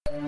What's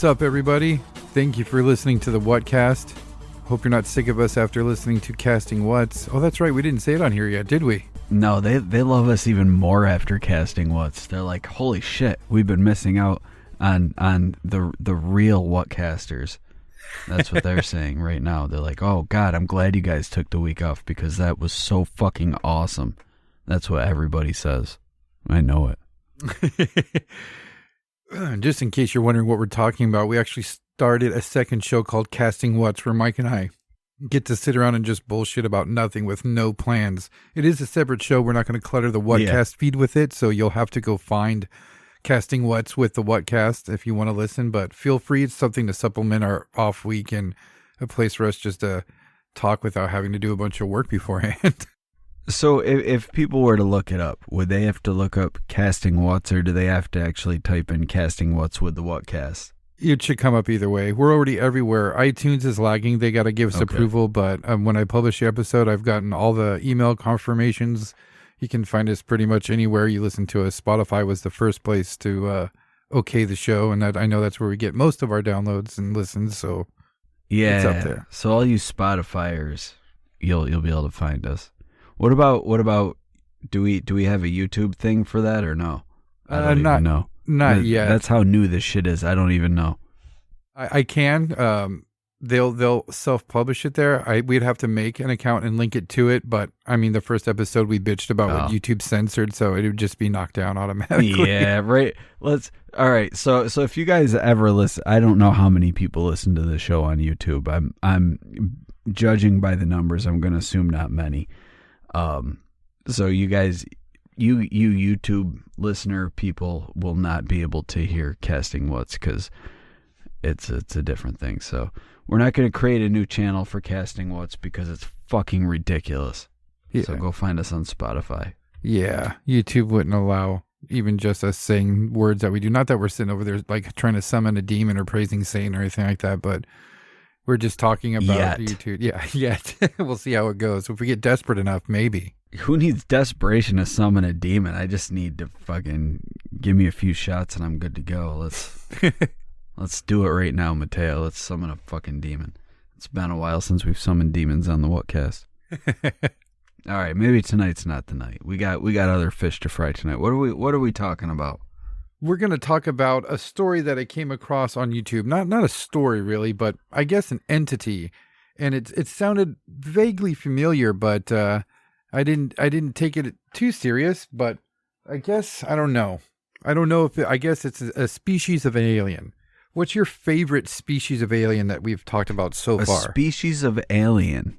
up, everybody? Thank you for listening to the Whatcast. Hope you're not sick of us after listening to Casting What's. Oh, that's right. We didn't say it on here yet, did we? No, they love us even more after Casting What's. They're like, holy shit, we've been missing out on the real Whatcasters. That's what they're saying right now. They're like, oh, God, I'm glad you guys took the week off because that was so fucking awesome. That's what everybody says. I know it. Just in case you're wondering what we're talking about, we actually started a second show called Casting What's, where Mike and I get to sit around and just bullshit about nothing with no plans. It is a separate show. We're not going to clutter the Whatcast feed with it, so you'll have to go find Casting What's with the Whatcast if you want to listen, but feel free. It's something to supplement our off week and a place for us just to talk without having to do a bunch of work beforehand. So if people were to look it up, would they have to look up Casting What's, or do they have to actually type in Casting What's with the Whatcast? It should come up either way. We're already everywhere. iTunes is lagging. They got to give us approval, but when I publish the episode, I've gotten all the email confirmations. You can find us pretty much anywhere you listen to us. Spotify was the first place to okay the show, and I know that's where we get most of our downloads and listens, so it's up there. So all you Spotifyers, you'll be able to find us. What about do we have a YouTube thing for that or no? I don't even know. Not yet. That's how new this shit is. I don't even know. I can. They'll self-publish it there. We'd have to make an account and link it to it, but I mean, the first episode we bitched about what YouTube censored, so it would just be knocked down automatically. Yeah, right. All right. So if you guys ever listen, I don't know how many people listen to the show on YouTube. I'm judging by the numbers. I'm going to assume not many. So you guys, you YouTube listener people will not be able to hear Casting What's because it's a different thing. So we're not going to create a new channel for Casting What's because it's fucking ridiculous. Yeah. So go find us on Spotify. Yeah, YouTube wouldn't allow even just us saying words that we do. Not that we're sitting over there like trying to summon a demon or praising Satan or anything like that, but we're just talking about YouTube. Yeah, yet. We'll see how it goes. If we get desperate enough, maybe. Who needs desperation to summon a demon? I just need to fucking give me a few shots and I'm good to go. Let's do it right now, Mateo. Let's summon a fucking demon. It's been a while since we've summoned demons on the Whatcast. All right, maybe tonight's not the night. We got other fish to fry tonight. What are we talking about? We're going to talk about a story that I came across on YouTube. Not a story really, but I guess an entity. And it sounded vaguely familiar, but I didn't take it too serious, but I guess I don't know. I guess it's a species of alien. What's your favorite species of alien that we've talked about so far? A species of alien.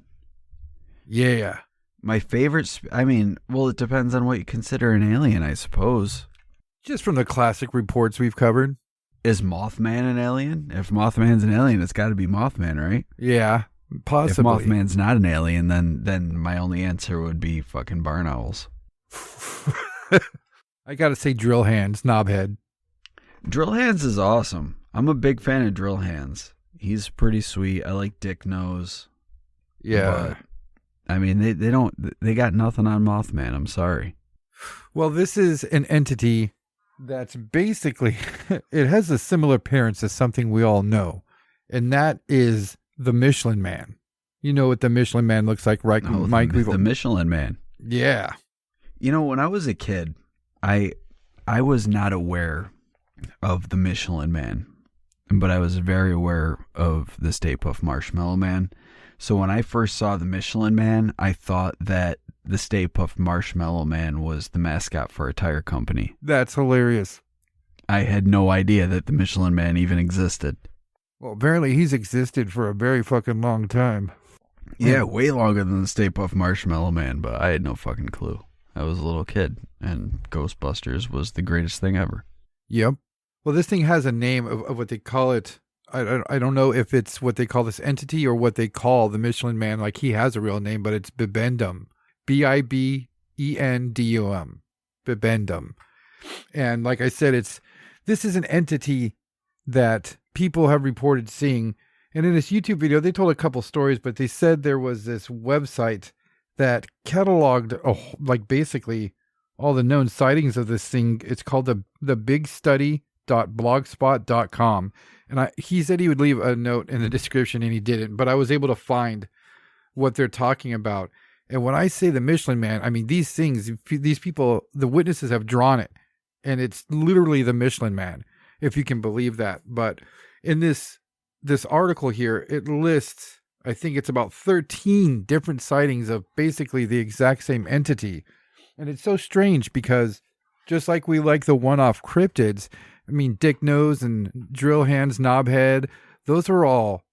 Yeah. My favorite it depends on what you consider an alien, I suppose. Just from the classic reports we've covered. Is Mothman an alien? If Mothman's an alien, it's got to be Mothman, right? Yeah, possibly. If Mothman's not an alien, then my only answer would be fucking barn owls. I got to say drill hands, knobhead. Drill hands is awesome. I'm a big fan of drill hands. He's pretty sweet. I like Dick Nose. Yeah. But, I mean, they got nothing on Mothman. I'm sorry. Well, this is an entity that's basically, it has a similar appearance as something we all know, and that is the Michelin Man. You know what the Michelin Man looks like, right, Mike? The Michelin Man. Yeah. You know, when I was a kid, I was not aware of the Michelin Man, but I was very aware of the Stay-Puft Marshmallowman. So when I first saw the Michelin Man, I thought that the Stay-Puft Marshmallowman was the mascot for a tire company. That's hilarious. I had no idea that the Michelin Man even existed. Well, apparently he's existed for a very fucking long time. Yeah, way longer than the Stay-Puft Marshmallowman, but I had no fucking clue. I was a little kid, and Ghostbusters was the greatest thing ever. Yep. Well, this thing has a name of what they call it. I don't know if it's what they call this entity or what they call the Michelin Man. Like he has a real name, but it's Bibendum, Bibendum, Bibendum. And like I said, this is an entity that people have reported seeing. And in this YouTube video, they told a couple stories, but they said there was this website that cataloged like basically all the known sightings of this thing. It's called the bigstudy.blogspot.com. And he said he would leave a note in the description, and he didn't. But I was able to find what they're talking about. And when I say the Michelin Man, I mean these things, these people, the witnesses have drawn it. And it's literally the Michelin Man, if you can believe that. But in this article here, it lists, I think it's about 13 different sightings of basically the exact same entity. And it's so strange because just like we like the one-off cryptids, I mean, Dick Nose and Drill Hands, Knobhead, those are all,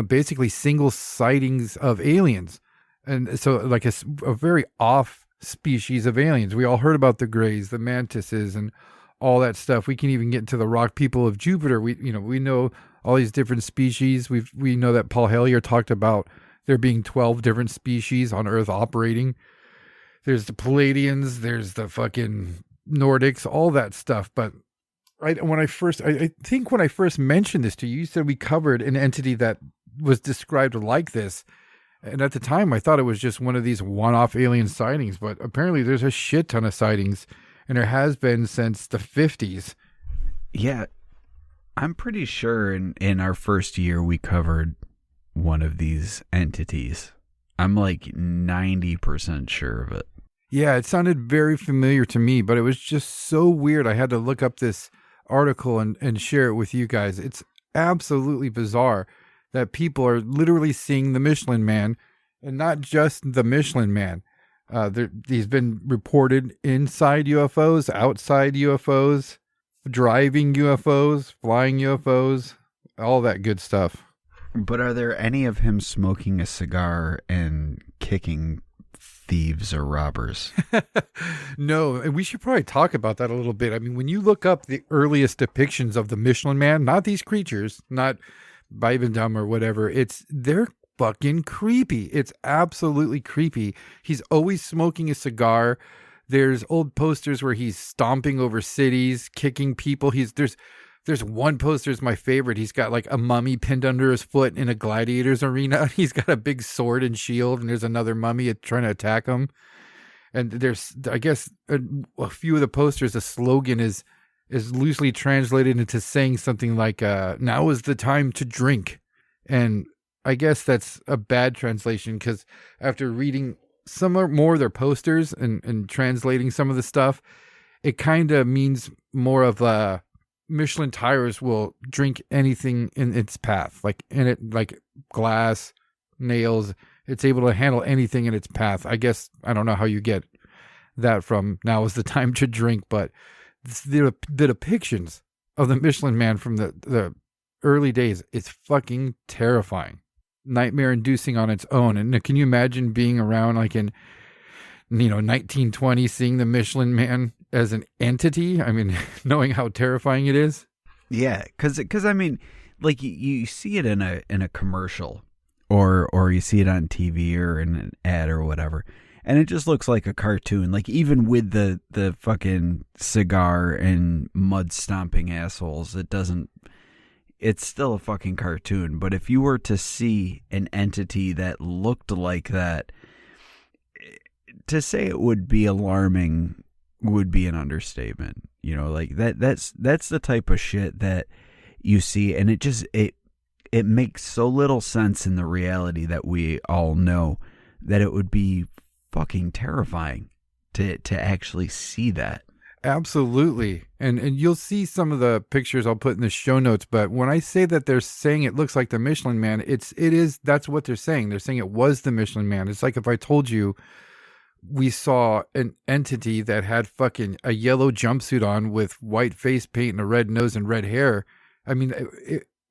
basically single sightings of aliens. And so like a very off species of aliens. We all heard about the Greys, the Mantises, and all that stuff. We can even get into the rock people of Jupiter. We know all these different species. We know that Paul Hellyer talked about there being 12 different species on Earth operating. There's the Palladians, there's the fucking Nordics, all that stuff. But I think when I first mentioned this to you, you said we covered an entity that was described like this. And at the time, I thought it was just one of these one-off alien sightings. But apparently there's a shit ton of sightings, and there has been since the 50s. Yeah, I'm pretty sure in our first year we covered one of these entities. I'm like 90% sure of it. Yeah, it sounded very familiar to me, but it was just so weird. I had to look up this article and share it with you guys. It's absolutely bizarre that people are literally seeing the Michelin Man, and not just the Michelin Man. He's been reported inside UFOs, outside UFOs, driving UFOs, flying UFOs, all that good stuff. But are there any of him smoking a cigar and kicking thieves or robbers? No, and we should probably talk about that a little bit. I mean, when you look up the earliest depictions of the Michelin Man, not these creatures, not Bibendum or whatever, they're fucking creepy. It's absolutely creepy. He's always smoking a cigar. There's old posters where he's stomping over cities, kicking people. There's one poster is my favorite. He's got like a mummy pinned under his foot in a gladiators arena. He's got a big sword and shield, and there's another mummy trying to attack him. And there's, I guess, a few of the posters, the slogan is loosely translated into saying something like, now is the time to drink. And I guess that's a bad translation, because after reading some more of their posters and translating some of the stuff, it kind of means more of Michelin tires will drink anything in its path, like glass, nails. It's able to handle anything in its path. I guess, I don't know how you get that from now is the time to drink, but the depictions of the Michelin Man from the early days, it's fucking terrifying, nightmare inducing on its own. And can you imagine being around like in 1920, seeing the Michelin Man as an entity? I mean, knowing how terrifying it is. Yeah, because I mean, like you see it in a commercial, or you see it on TV or in an ad or whatever, and it just looks like a cartoon. Like even with the fucking cigar and mud stomping assholes, it's still a fucking cartoon. But if you were to see an entity that looked like that, to say it would be alarming would be an understatement. Like that's the type of shit that you see, and it makes so little sense in the reality that we all know, that it would be fucking terrifying to actually see that. Absolutely. And you'll see some of the pictures I'll put in the show notes, but when I say that they're saying it looks like the Michelin Man, that's what they're saying. They're saying it was the Michelin Man. It's like if I told you we saw an entity that had fucking a yellow jumpsuit on with white face paint and a red nose and red hair. I mean,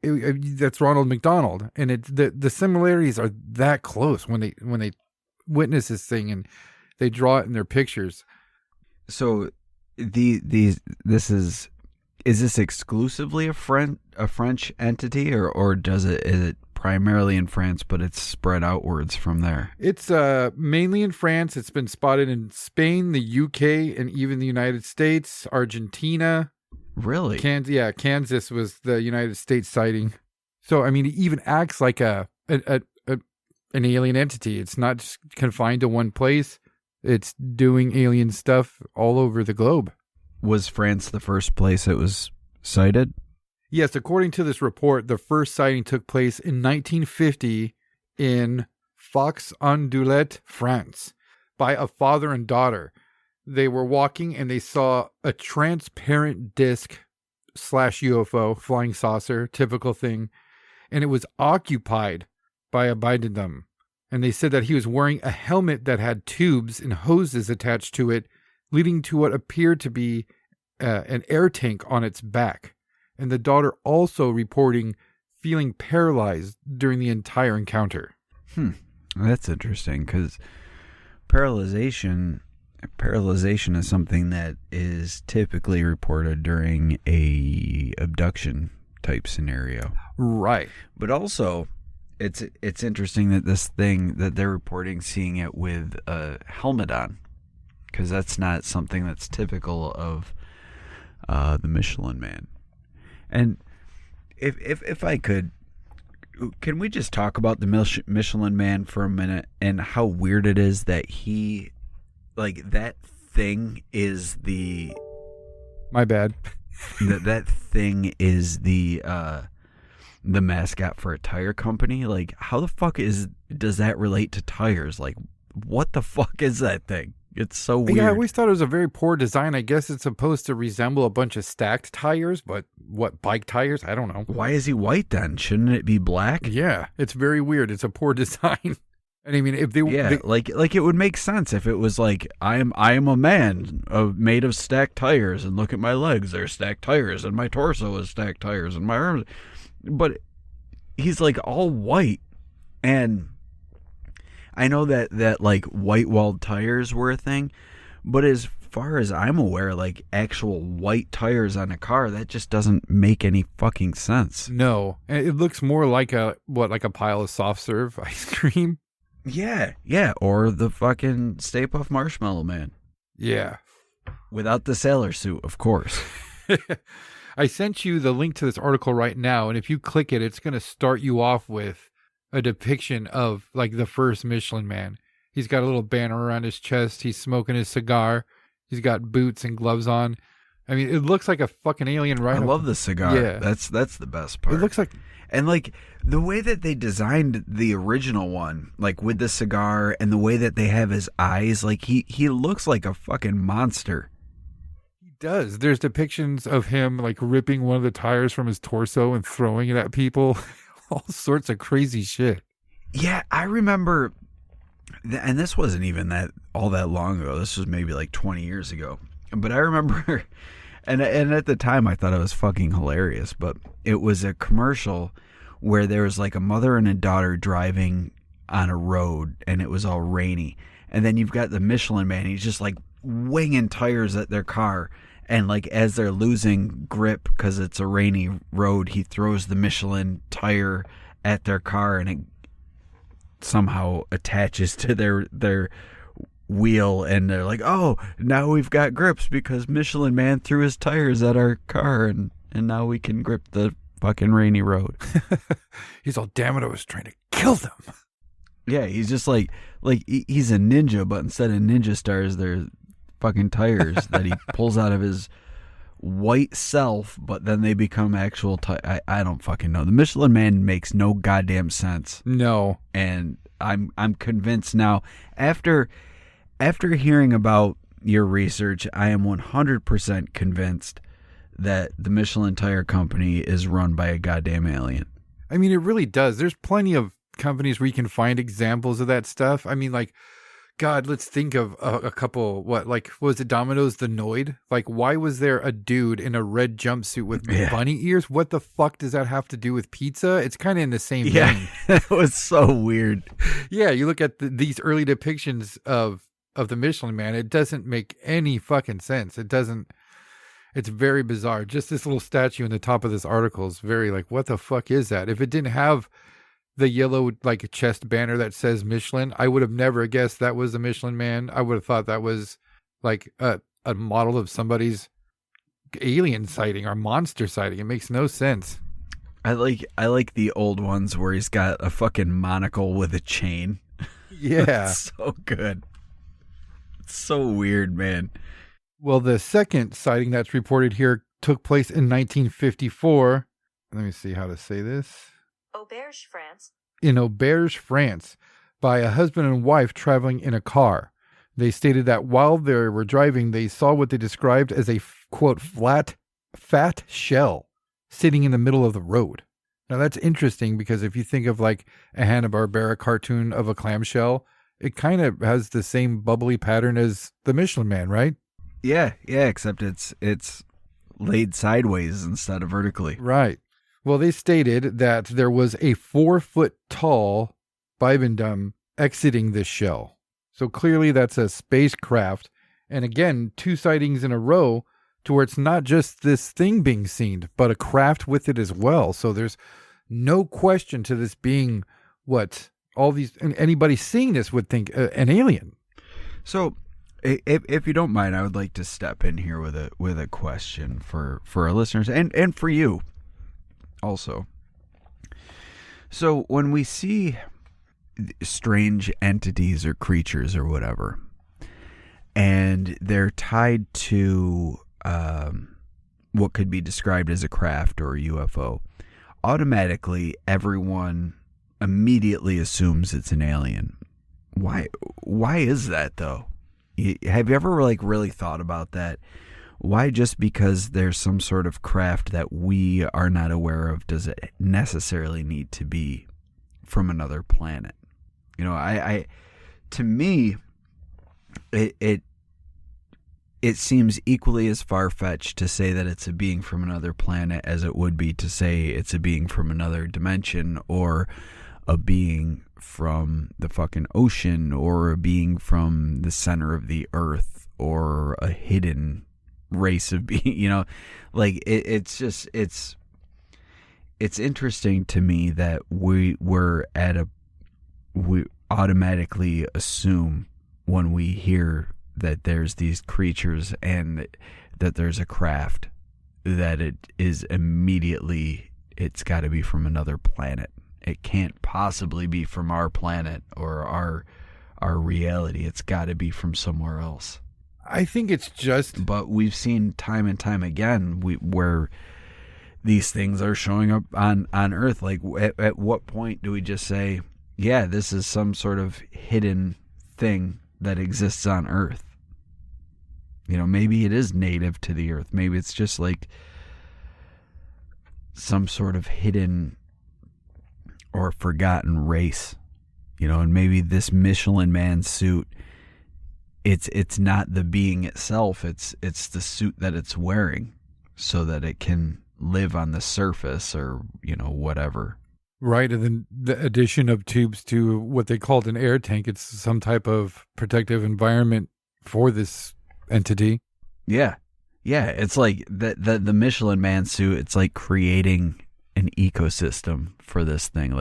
that's Ronald McDonald, and the similarities are that close when they witness this thing and they draw it in their pictures. So this is is this exclusively a French entity, or is it primarily in France, but it's spread outwards from there? It's mainly in France. It's been spotted in Spain, the UK, and even the United States, Argentina. Really? Kansas was the United States sighting. So, I mean, it even acts like an alien entity. It's not just confined to one place. It's doing alien stuff all over the globe. Was France the first place it was sighted? Yes, according to this report, the first sighting took place in 1950 in Fox-en-Dulet, France, by a father and daughter. They were walking and they saw a transparent disc / UFO, flying saucer, typical thing, and it was occupied by a Bibendum. And they said that he was wearing a helmet that had tubes and hoses attached to it, leading to what appeared to be an air tank on its back. And the daughter also reporting feeling paralyzed during the entire encounter. That's interesting, because paralyzation is something that is typically reported during a abduction type scenario. Right. But also, it's interesting that this thing that they're reporting seeing it with a helmet on, because that's not something that's typical of the Michelin Man. And if I could, can we just talk about the Michelin Man for a minute and how weird it is that he, like, that thing is the... My bad. that thing is the mascot for a tire company. Like, how the fuck does that relate to tires? Like, what the fuck is that thing? It's so weird. Yeah, I always thought it was a very poor design. I guess it's supposed to resemble a bunch of stacked tires, but what, bike tires? I don't know. Why is he white then? Shouldn't it be black? Yeah, it's very weird. It's a poor design. And I mean, if they... Yeah, like it would make sense if it was like, I am a man made of stacked tires, and look at my legs, they're stacked tires, and my torso is stacked tires, and my arms... But he's like all white, and... I know that like white walled tires were a thing, but as far as I'm aware, like actual white tires on a car, that just doesn't make any fucking sense. No, it looks more like a pile of soft serve ice cream. Yeah, or the fucking Stay-Puft Marshmallowman. Yeah, without the sailor suit, of course. I sent you the link to this article right now, and if you click it, it's going to start you off with a depiction of like the first Michelin Man. He's got a little banner around his chest. He's smoking his cigar. He's got boots and gloves on. I mean, it looks like a fucking alien, right? I love the cigar. Yeah, that's the best part. It looks like, and like the way that they designed the original one, like with the cigar, and the way that they have his eyes, like he looks like a fucking monster. He does. There's depictions of him like ripping one of the tires from his torso and throwing it at people. All sorts of crazy shit. Yeah, I remember, and this wasn't even all that long ago. This was maybe like 20 years ago. But I remember, and at the time I thought it was fucking hilarious, but it was a commercial where there was like a mother and a daughter driving on a road, and it was all rainy. And then you've got the Michelin Man. He's just like winging tires at their car. And like as they're losing grip because it's a rainy road, he throws the Michelin tire at their car, and it somehow attaches to their wheel, and they're like, "Oh, now we've got grips because Michelin Man threw his tires at our car, and now we can grip the fucking rainy road." He's all, "Damn it, I was trying to kill them." Yeah, he's just like he's a ninja, but instead of ninja stars, they're fucking tires that he pulls out of his white self, but then they become actual I don't fucking know. The Michelin Man makes no goddamn sense. No. And I'm convinced now, after hearing about your research, I am 100% convinced that the Michelin Tire Company is run by a goddamn alien. I mean, it really does. There's plenty of companies where you can find examples of that stuff. I mean, like, God, let's think of a couple, what was it, Domino's the Noid? Like, why was there a dude in a red jumpsuit with bunny ears? What the fuck does that have to do with pizza? It's kind of in the same vein. It was so weird. Yeah, you look at these early depictions of the Michelin Man, it doesn't make any fucking sense. It doesn't, It's very bizarre. Just this little statue in the top of this article is very like, what the fuck is that? If it didn't have the yellow like chest banner that says Michelin, I would have never guessed that was the Michelin Man. I would have thought that was like a model of somebody's alien sighting or monster sighting. It makes no sense. I like the old ones where he's got a fucking monocle with a chain. Yeah. It's so good. It's so weird, man. Well, the second sighting that's reported here took place in 1954. Let me see how to say this. Auberge, France. In Auberge, France, by a husband and wife traveling in a car. They stated that while they were driving, they saw what they described as a, quote, fat shell sitting in the middle of the road. Now, that's interesting because if you think of like a Hanna-Barbera cartoon of a clamshell, it kind of has the same bubbly pattern as the Michelin Man, right? Yeah, except it's laid sideways instead of vertically. Right. Well, they stated that there was a 4-foot tall Bibendum exiting this shell. So clearly that's a spacecraft. And again, 2 sightings in a row to where it's not just this thing being seen, but a craft with it as well. So there's no question to this being what all these, and anybody seeing this would think an alien. So if you don't mind, I would like to step in here with a question for our listeners and for you also. So when we see strange entities or creatures or whatever, and they're tied to what could be described as a craft or a UFO, automatically everyone immediately assumes it's an alien. Why is that though? Have you ever like really thought about that? Why, just because there's some sort of craft that we are not aware of, does it necessarily need to be from another planet? You know, I to me, it seems equally as far-fetched to say that it's a being from another planet as it would be to say it's a being from another dimension, or a being from the fucking ocean, or a being from the center of the earth, or a hidden race of being, you know, like it's just, it's interesting to me that we automatically assume when we hear that there's these creatures and that there's a craft, that it is immediately, it's got to be from another planet. It can't possibly be from our planet or our reality. It's got to be from somewhere else. I think it's just... But we've seen time and time again where these things are showing up on Earth. Like, at what point do we just say, yeah, this is some sort of hidden thing that exists on Earth? You know, maybe it is native to the Earth. Maybe it's just like some sort of hidden or forgotten race, you know, and maybe this Michelin Man suit, it's not the being itself, it's the suit that it's wearing so that it can live on the surface, or, you know, whatever. Right, and then the addition of tubes to what they called an air tank, it's some type of protective environment for this entity. Yeah, it's like the Michelin Man suit, it's like creating an ecosystem for this thing,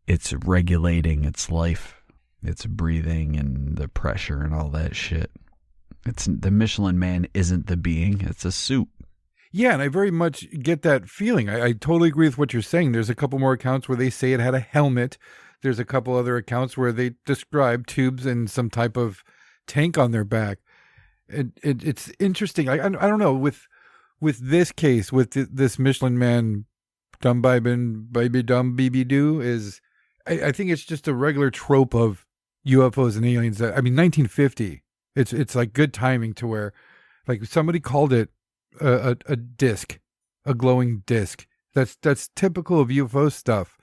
it's regulating its life, its breathing and the pressure and all that shit. It's the Michelin Man isn't the being, it's a suit. Yeah, and I very much get that feeling. I totally agree with what you're saying. There's a couple more accounts where they say it had a helmet. There's a couple other accounts where they describe tubes and some type of tank on their back. It's interesting. I don't know, with this case, with this Michelin Man, Bibendum, is, I think it's just a regular trope of UFOs and aliens. That, I mean, 1950, it's like good timing to where, like, somebody called it a disc, a glowing disc. That's typical of UFO stuff.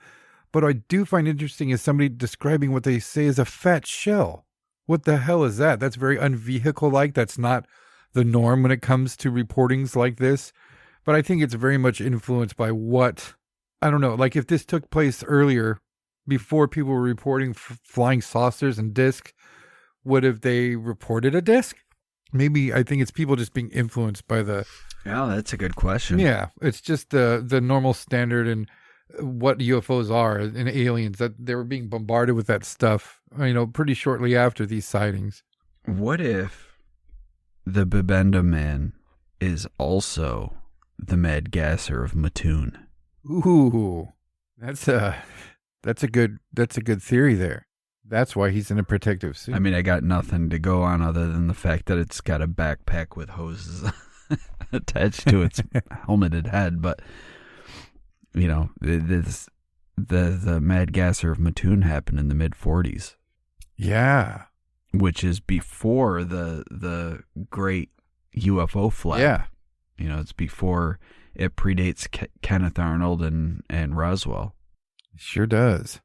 But I do find interesting is somebody describing what they say is a fat shell. What the hell is that? That's very unvehicle-like. That's not the norm when it comes to reportings like this. But I think it's very much influenced by what, I don't know, like if this took place earlier, before people were reporting flying saucers and discs, would have they reported a disc? Maybe I think it's people just being influenced by the. Yeah, that's a good question. Yeah, it's just the normal standard and what UFOs are and aliens, that they were being bombarded with that stuff, pretty shortly after these sightings. What if the Bibendum Man is also the Mad Gasser of Mattoon? Ooh, that's a good theory there. That's why he's in a protective suit. I mean, I got nothing to go on other than the fact that it's got a backpack with hoses attached to its helmeted head. But, the Mad Gasser of Mattoon happened in the mid-40s. Yeah. Which is before the great UFO flap. Yeah. It's before, it predates Kenneth Arnold and Roswell. Sure does.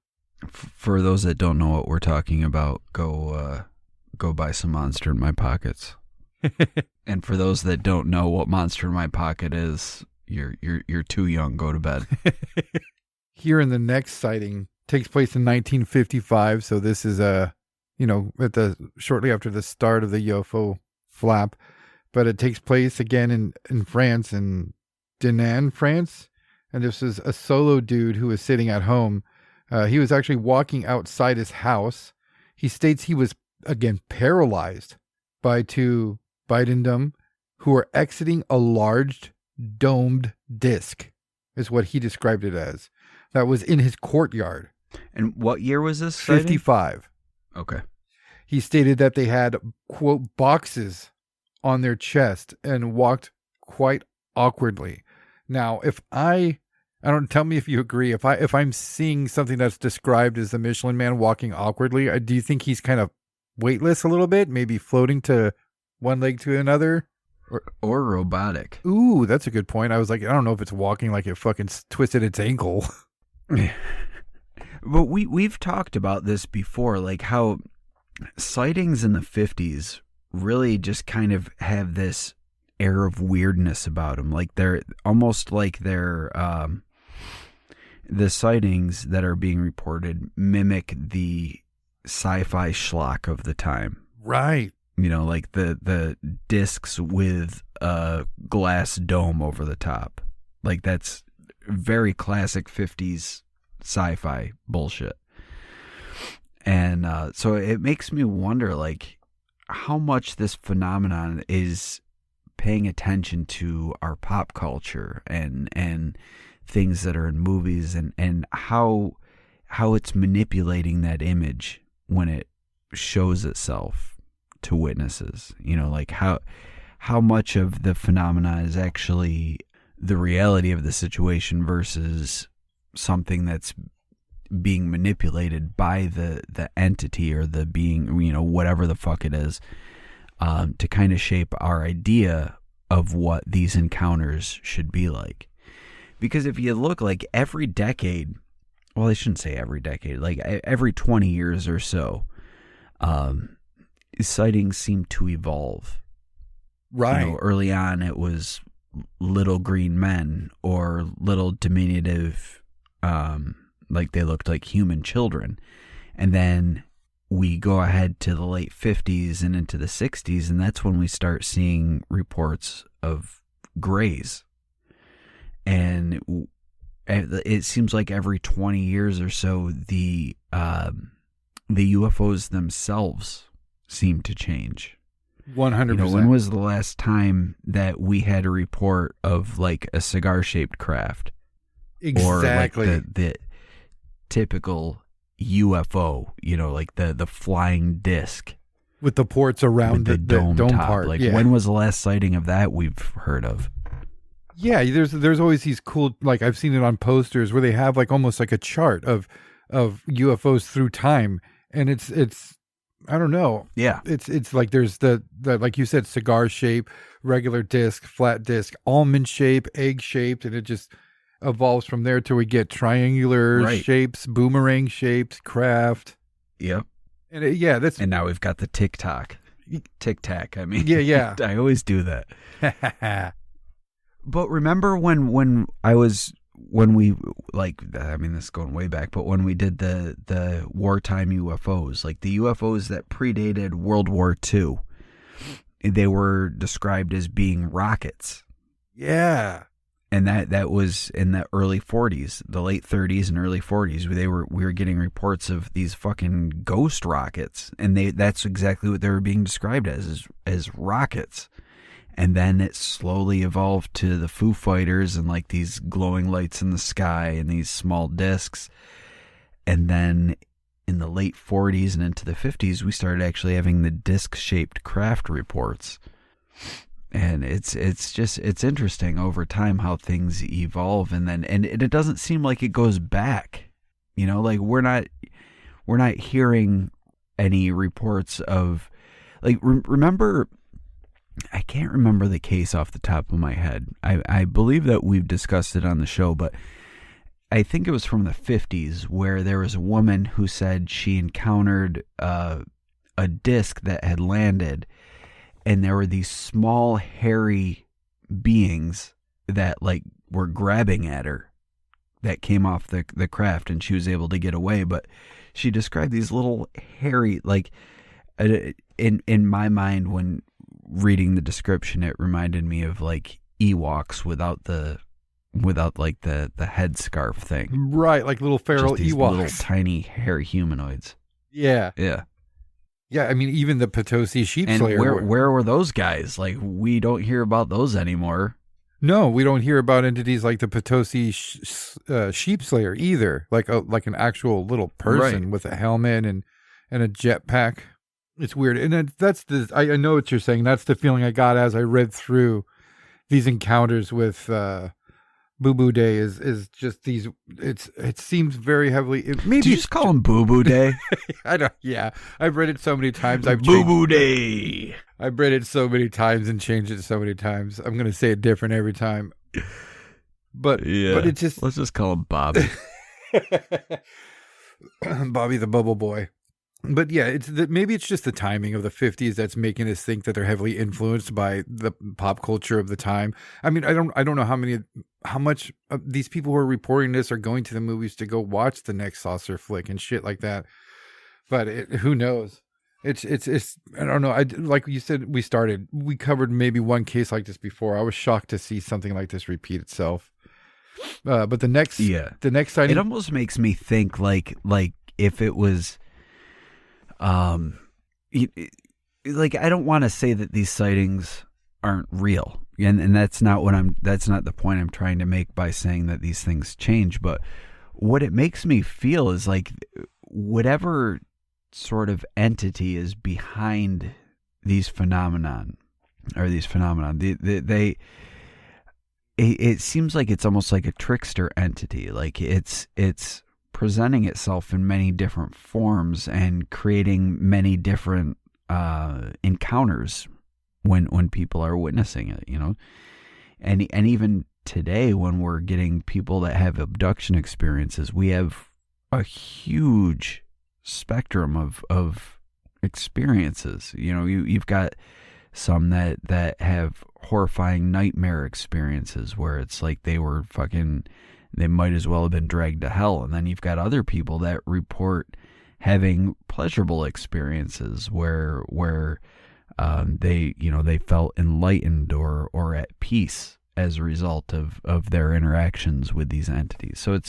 For those that don't know what we're talking about, go buy some Monster in My Pockets. And for those that don't know what Monster in My Pocket is, you're too young. Go to bed. Here in the next sighting takes place in 1955. So this is shortly after the start of the UFO flap, but it takes place again in France, in Dinan, France. And this is a solo dude who was sitting at home. He was actually walking outside his house. He states he was, again, paralyzed by two Bibendum who were exiting a large domed disc, is what he described it as. That was in his courtyard. And what year was this? 55. Okay. He stated that they had, quote, boxes on their chest and walked quite awkwardly. Now, tell me if you agree. If I'm seeing something that's described as the Michelin Man walking awkwardly, do you think he's kind of weightless a little bit, maybe floating to one leg to another, or robotic? Ooh, that's a good point. I was like, I don't know if it's walking like it fucking twisted its ankle. But we've talked about this before, like how sightings in the 50s really just kind of have this air of weirdness about them. Like they're almost like they're the sightings that are being reported mimic the sci-fi schlock of the time. Right. Like the discs with a glass dome over the top. Like that's very classic 50s sci-fi bullshit. And so it makes me wonder, like, how much this phenomenon is paying attention to our pop culture and things that are in movies, and how it's manipulating that image when it shows itself to witnesses. Like how much of the phenomena is actually the reality of the situation versus something that's being manipulated by the entity or the being, whatever the fuck it is, to kind of shape our idea of what these encounters should be like. Because if you look, like, every decade, well, I shouldn't say every decade, like every 20 years or so, sightings seem to evolve. Right. Early on it was little green men or little diminutive, like they looked like human children. And then we go ahead to the late 50s and into the 60s, and that's when we start seeing reports of grays. And it seems like every 20 years or so, the UFOs themselves seem to change. 100%. When was the last time that we had a report of like a cigar-shaped craft? Exactly. Or like the typical UFO, like the flying disc with the ports around the dome top. part. Like, yeah. When was the last sighting of that we've heard of? Yeah, there's always these cool, like I've seen it on posters where they have like almost like a chart of UFOs through time, and it's I don't know. Yeah. It's like there's the like you said, cigar shape, regular disc, flat disc, almond shape, egg shaped, and it just evolves from there till we get triangular shapes, boomerang shaped craft. Yep. And and now we've got the tic tac. I mean. Yeah. I always do that. But remember when we, like, I mean, this is going way back, but when we did the wartime UFOs, like the UFOs that predated World War II, they were described as being rockets. Yeah. And that was in the early 40s, the late 30s and early 40s. We were getting reports of these fucking ghost rockets, and that's exactly what they were being described as rockets. And then it slowly evolved to the Foo Fighters and like these glowing lights in the sky and these small discs. And then in the late 40s and into the 50s, we started actually having the disc-shaped craft reports. And it's interesting over time how things evolve, and it doesn't seem like it goes back. You know, like we're not hearing any reports of, like, remember, I can't remember the case off the top of my head. I believe that we've discussed it on the show, but I think it was from the 50s where there was a woman who said she encountered a disc that had landed, and there were these small hairy beings that like were grabbing at her that came off the craft, and she was able to get away. But she described these little hairy, like, in my mind when reading the description, it reminded me of like Ewoks without like the headscarf thing. Right, like little feral just these Ewoks. Little tiny hairy humanoids. Yeah. Yeah. Yeah, I mean, even the Potosi sheep And slayer. where were those guys? Like, we don't hear about those anymore. No, we don't hear about entities like the Potosi sheep slayer either. Like an actual little person Right. with a helmet and a jetpack. It's weird. And that's I know what you're saying. That's the feeling I got as I read through these encounters with Boo Boo Day is just these. It seems very heavily. Maybe Do you just call him Boo Boo Day? I don't. Yeah, I've read it so many times. Boo Boo Day. I've read it so many times and changed it so many times. I'm gonna say it different every time. But Yeah, but it just let's just call him Bobby. Bobby the Bubble Boy. But yeah, maybe it's just the timing of the 50s that's making us think that they're heavily influenced by the pop culture of the time. I mean, I don't know how much of these people who are reporting this are going to the movies to go watch the next saucer flick and shit like that. But who knows? It's I don't know. Like you said, we covered maybe one case like this before. I was shocked to see something like this repeat itself. But the next sighting, it almost makes me think like if it was. Like, I don't want to say that these sightings aren't real, and that's not the point I'm trying to make by saying that these things change. But what it makes me feel is like whatever sort of entity is behind these phenomenon, it seems like it's almost like a trickster entity. Like it's presenting itself in many different forms and creating many different encounters when people are witnessing it, you know. And even today, when we're getting people that have abduction experiences, we have a huge spectrum of experiences. You know, you've got some that have horrifying nightmare experiences where it's like they might as well have been dragged to hell. And then you've got other people that report having pleasurable experiences where they felt enlightened or at peace as a result of their interactions with these entities. So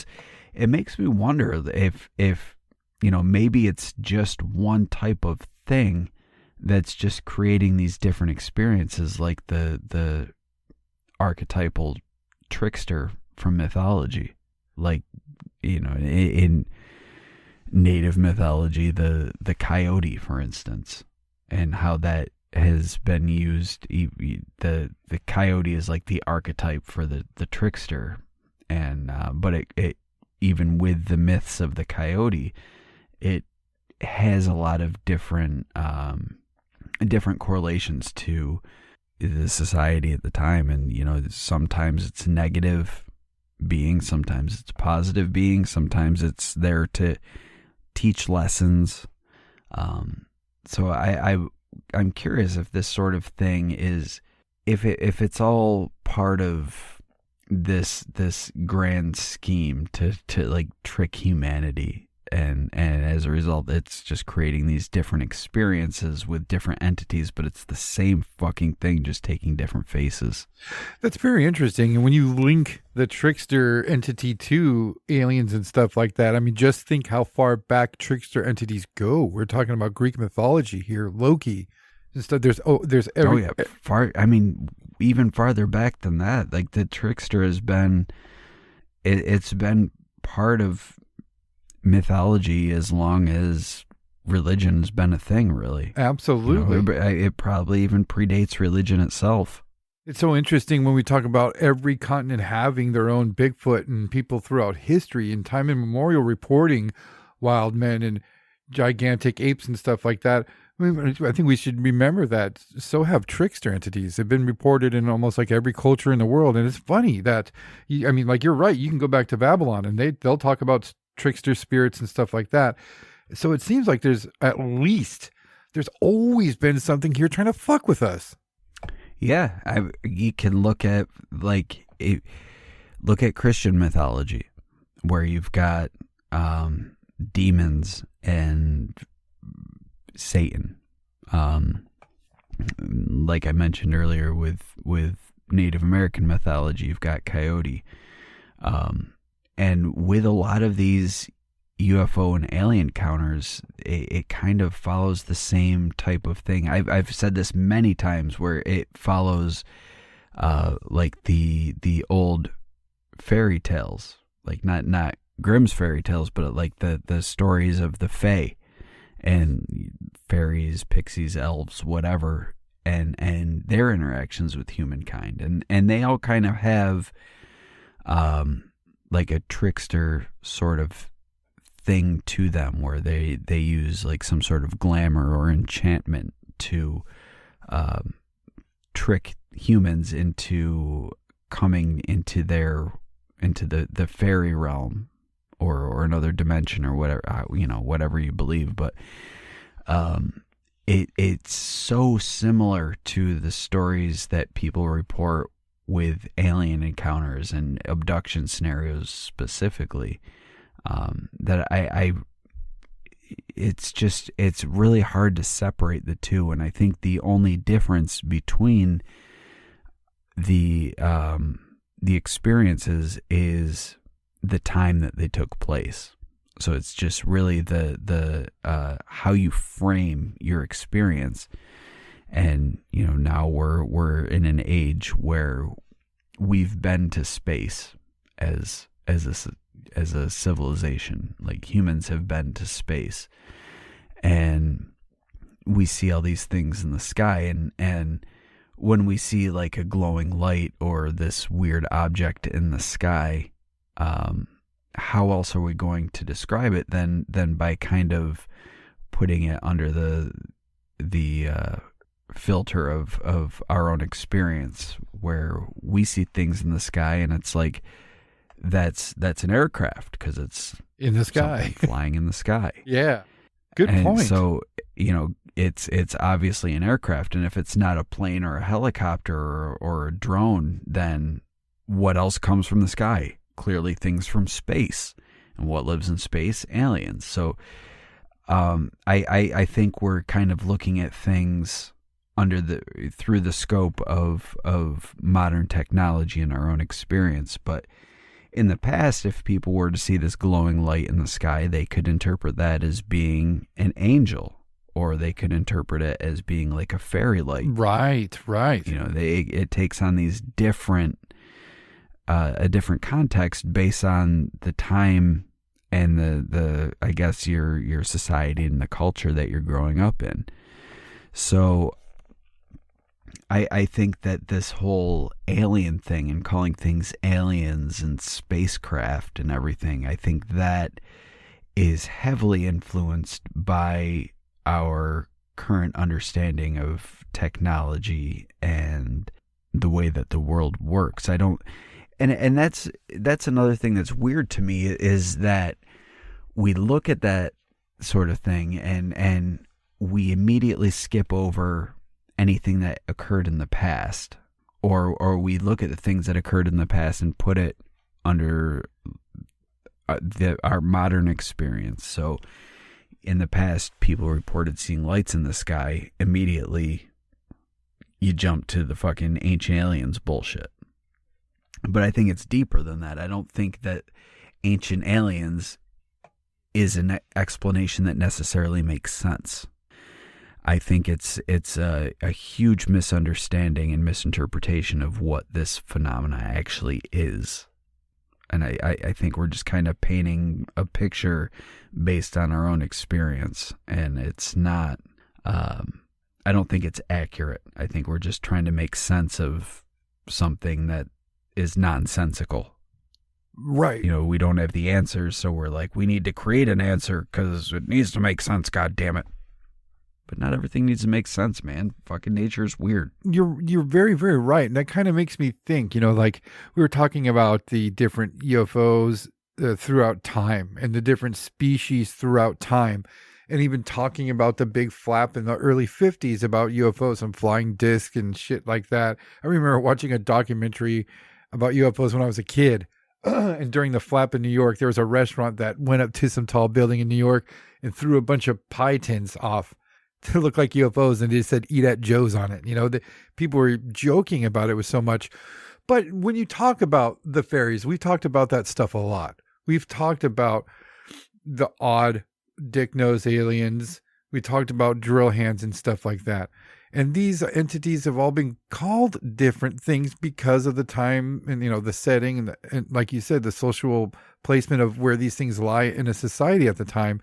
it makes me wonder if maybe it's just one type of thing that's just creating these different experiences, like the archetypal trickster from mythology. Like, in native mythology, the coyote, for instance, and how that has been used. The coyote is like the archetype for the trickster, and but it even with the myths of the coyote, it has a lot of different correlations to the society at the time. And sometimes it's negative being, sometimes it's positive being, sometimes it's there to teach lessons. So I'm curious if this sort of thing is, if it's all part of this grand scheme to like trick humanity and as a result, it's just creating these different experiences with different entities, but it's the same fucking thing, just taking different faces. That's very interesting. And when you link the trickster entity to aliens and stuff like that, I mean, just think how far back trickster entities go. We're talking about Greek mythology here, Loki and stuff. Far. I mean, even farther back than that. Like the trickster has been, it's been part of mythology as long as religion's been a thing, really. Absolutely. It probably even predates religion itself. It's so interesting when we talk about every continent having their own Bigfoot, and people throughout history and time immemorial reporting wild men and gigantic apes and stuff like that. I think we should remember that. So have trickster entities. They've been reported in almost like every culture in the world. And it's funny that, like you're right, you can go back to Babylon and they'll talk about trickster spirits and stuff like that. So it seems like there's always been something here trying to fuck with us. Yeah, you can look at Christian mythology, where you've got demons and Satan. Like I mentioned earlier, with Native American mythology, you've got Coyote. And with a lot of these UFO and alien encounters, it kind of follows the same type of thing. I've said this many times, where it follows like the old fairy tales, like not Grimm's fairy tales, but like the stories of the Fae and fairies, pixies, elves, whatever, and their interactions with humankind, and they all kind of have like a trickster sort of thing to them, where they use like some sort of glamour or enchantment to trick humans into coming into the fairy realm or another dimension or whatever, whatever you believe. But it's so similar to the stories that people report with alien encounters and abduction scenarios specifically, that it's really hard to separate the two. And I think the only difference between the experiences is the time that they took place. So it's just really the how you frame your experience. And now we're in an age where we've been to space as a civilization. Like humans have been to space, and we see all these things in the sky, and when we see like a glowing light or this weird object in the sky, how else are we going to describe it than by kind of putting it under the filter of our own experience, where we see things in the sky and it's like that's an aircraft because it's in the sky, flying in the sky. Yeah, good point. So it's obviously an aircraft, and if it's not a plane or a helicopter or a drone, then what else comes from the sky? Clearly things from space. And what lives in space? Aliens. So I think we're kind of looking at things through the scope of modern technology and our own experience. But in the past, if people were to see this glowing light in the sky, they could interpret that as being an angel, or they could interpret it as being like a fairy light. Right. It takes on these a different context based on the time and the I guess your society and the culture that you're growing up in. So I think that this whole alien thing and calling things aliens and spacecraft and everything, I think that is heavily influenced by our current understanding of technology and the way that the world works. And that's another thing that's weird to me, is that we look at that sort of thing and we immediately skip over anything that occurred in the past, or we look at the things that occurred in the past and put it under our modern experience. So in the past, people reported seeing lights in the sky. Immediately, you jump to the fucking ancient aliens bullshit. But I think it's deeper than that. I don't think that ancient aliens is an explanation that necessarily makes sense. I think it's a huge misunderstanding and misinterpretation of what this phenomena actually is. And I think we're just kind of painting a picture based on our own experience. And it's not, I don't think it's accurate. I think we're just trying to make sense of something that is nonsensical. Right. You know, we don't have the answers, so we're like, we need to create an answer because it needs to make sense, God damn it. But not everything needs to make sense, man. Fucking nature is weird. You're very, very right. And that kind of makes me think, you know, like we were talking about the different UFOs throughout time and the different species throughout time. And even talking about the big flap in the early 50s about UFOs and flying discs and shit like that. I remember watching a documentary about UFOs when I was a kid. And during the flap in New York, there was a restaurant that went up to some tall building in New York and threw a bunch of pie tins off to look like UFOs, and they said "Eat at Joe's" on it. You know, the people were joking about it with so much. But when you talk about the fairies, we've talked about that stuff a lot. We've talked about the odd dick-nosed aliens. We talked about drill hands and stuff like that. And these entities have all been called different things because of the time and, you know, the setting and like you said, the social placement of where these things lie in a society at the time.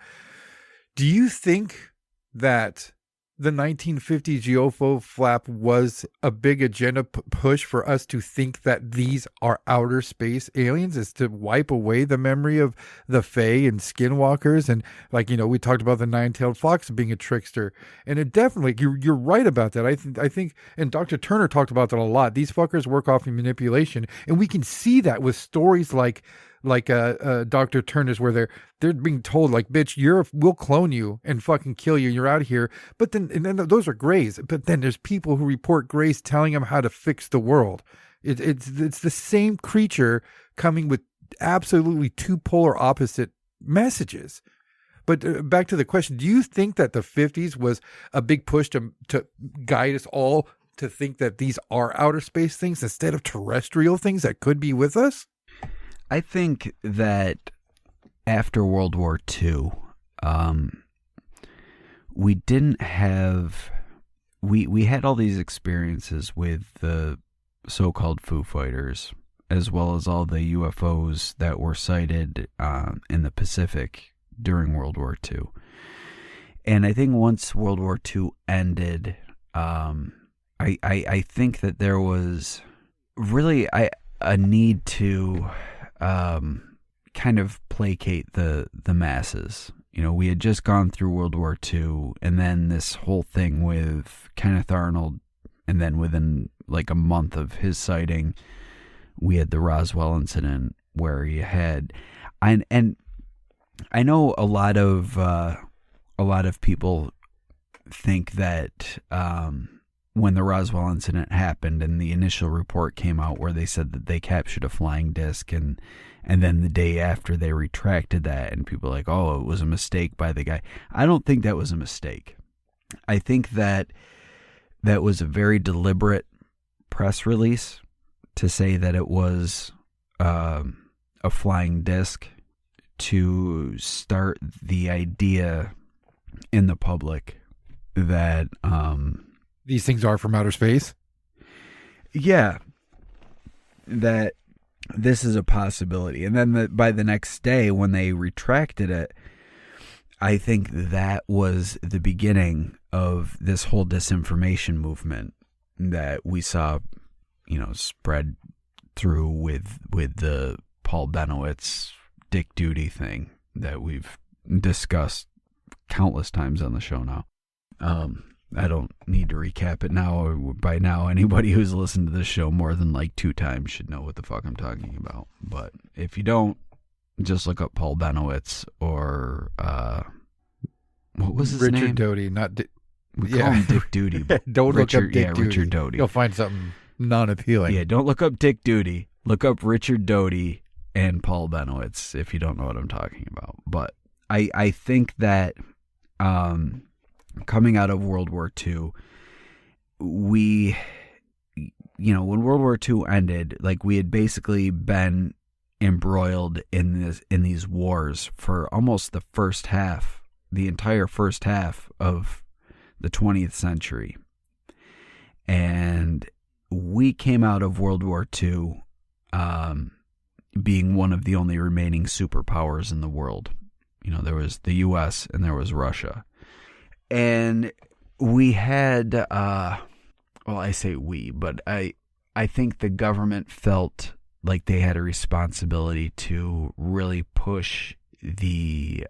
Do you think that the 1950s UFO flap was a big agenda push for us to think that these are outer space aliens, is to wipe away the memory of the Fae and skinwalkers? And like, you know, we talked about the nine-tailed fox being a trickster, and it definitely, you're right about that. I think, and Dr. Turner talked about that a lot. These fuckers work off of manipulation, and we can see that with stories like Dr. Turner's, where they're being told like, bitch, we'll clone you and fucking kill you. You're out of here. But then those are grays. But then there's people who report grays telling them how to fix the world. It's the same creature coming with absolutely two polar opposite messages. But back to the question, do you think that the 50s was a big push to guide us all to think that these are outer space things instead of terrestrial things that could be with us? I think that after World War II, we didn't have, we had all these experiences with the so-called Foo Fighters, as well as all the UFOs that were sighted in the Pacific during World War II. And I think once World War II ended, I think that there was really a need to kind of placate the masses. You know, we had just gone through World War II, and then this whole thing with Kenneth Arnold, and then within like a month of his sighting, we had the Roswell Incident, where he had, and I know a lot of people think that when the Roswell Incident happened and the initial report came out where they said that they captured a flying disc, and then the day after they retracted that, and people were like, oh, it was a mistake by the guy. I don't think that was a mistake. I think that was a very deliberate press release to say that it was a flying disc, to start the idea in the public that these things are from outer space. Yeah, that this is a possibility. And then by the next day, when they retracted it, I think that was the beginning of this whole disinformation movement that we saw, you know, spread through with the Paul Benowitz Dick Duty thing that we've discussed countless times on the show now. I don't need to recap it now. By now, anybody who's listened to this show more than like 2 times should know what the fuck I'm talking about. But if you don't, just look up Paul Benowitz or what was his name? Richard Doty, not we call him Dick Duty. But don't Richard, look up Dick Duty. Richard Doty. You'll find something non-appealing. Yeah, don't look up Dick Duty. Look up Richard Doty and Paul Benowitz, if you don't know what I'm talking about. But I think that coming out of World War II, we, when World War II ended, like we had basically been embroiled in these wars for almost the entire first half of the 20th century. And we came out of World War II being one of the only remaining superpowers in the world. There was the U.S. and there was Russia. And we had, I say we, but I think the government felt like they had a responsibility to really push the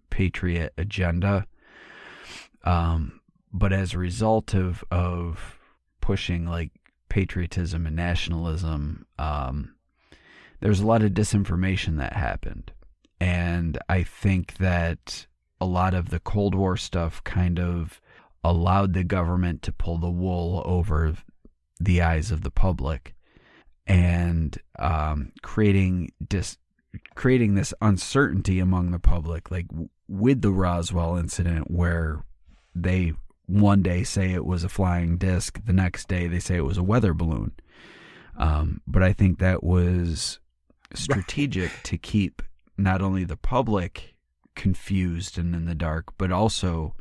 patriot agenda. But as a result of pushing like patriotism and nationalism, there's a lot of disinformation that happened. And I think that a lot of the Cold War stuff kind of allowed the government to pull the wool over the eyes of the public, and creating this uncertainty among the public, like with the Roswell incident, where they one day say it was a flying disc, the next day they say it was a weather balloon. But I think that was strategic to keep not only the public confused and in the dark, but also